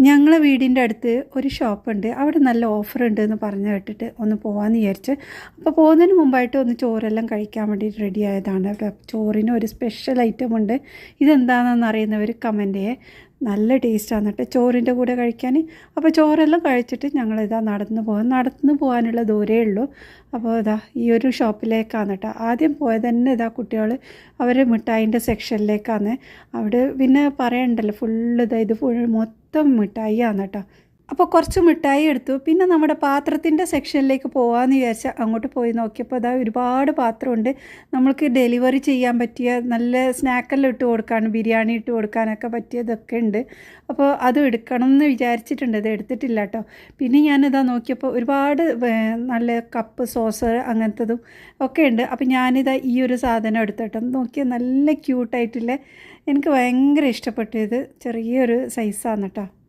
ഞങ്ങളെ വീടിൻ്റെ അടുത്ത് ഒരു ഷോപ്പുണ്ട്. അവിടെ നല്ല ഓഫർ ഉണ്ടെന്ന് പറഞ്ഞ് കേട്ടിട്ട് ഒന്ന് പോകാമെന്ന് വിചാരിച്ച്. അപ്പോൾ പോകുന്നതിന് മുമ്പായിട്ട് ഒന്ന് ചോറെല്ലാം കഴിക്കാൻ വേണ്ടി റെഡി ആയതാണ്. അവിടെ ചോറിന് ഒരു സ്പെഷ്യൽ ഐറ്റം ഉണ്ട്. ഇതെന്താണെന്ന് അറിയുന്നവർ കമൻറ്റ് ചെയ്യേ. നല്ല ടേസ്റ്റാണ് കേട്ടോ ചോറിൻ്റെ കൂടെ കഴിക്കാൻ. അപ്പോൾ ചോറെല്ലാം കഴിച്ചിട്ട് ഞങ്ങളിതാ നടന്നു പോകാനുള്ള ദൂരേ ഉള്ളൂ. അപ്പോൾ ഇതാ ഈ ഒരു ഷോപ്പിലേക്കാണ് കേട്ടോ ആദ്യം പോയത് തന്നെ. ഇതാ കുട്ടികൾ അവർ മിഠായിൻ്റെ സെക്ഷനിലേക്കാണ്. അവിടെ പിന്നെ പറയണ്ടല്ലോ ഫുള്ള് ഇത് ഫുൾ മൊത്തം മിഠായിയാണ് കേട്ടോ. അപ്പോൾ കുറച്ച് മിഠായി എടുത്തു. പിന്നെ നമ്മുടെ പാത്രത്തിൻ്റെ സെക്ഷനിലേക്ക് പോകാമെന്ന് വിചാരിച്ചാൽ അങ്ങോട്ട് പോയി നോക്കിയപ്പോൾ അതാ ഒരുപാട് പാത്രമുണ്ട്. നമ്മൾക്ക് ഡെലിവറി ചെയ്യാൻ പറ്റിയ നല്ല സ്നാക്കെല്ലാം ഇട്ട് കൊടുക്കാൻ, ബിരിയാണി ഇട്ട് കൊടുക്കാനൊക്കെ പറ്റിയതൊക്കെ ഉണ്ട്. അപ്പോൾ അത് എടുക്കണം എന്ന് വിചാരിച്ചിട്ടുണ്ട്. ഇത് എടുത്തിട്ടില്ല കേട്ടോ. പിന്നെ ഞാനിതാ നോക്കിയപ്പോൾ ഒരുപാട് നല്ല കപ്പ് സോസ് അങ്ങനത്തതും ഒക്കെ ഉണ്ട്. അപ്പോൾ ഞാനിതാ ഈ ഒരു സാധനം എടുത്തിട്ടോ. നോക്കിയാൽ നല്ല ക്യൂട്ടായിട്ടില്ലേ. എനിക്ക് ഭയങ്കര ഇഷ്ടപ്പെട്ടു. ഇത് ചെറിയൊരു സൈസാണ് കേട്ടോ.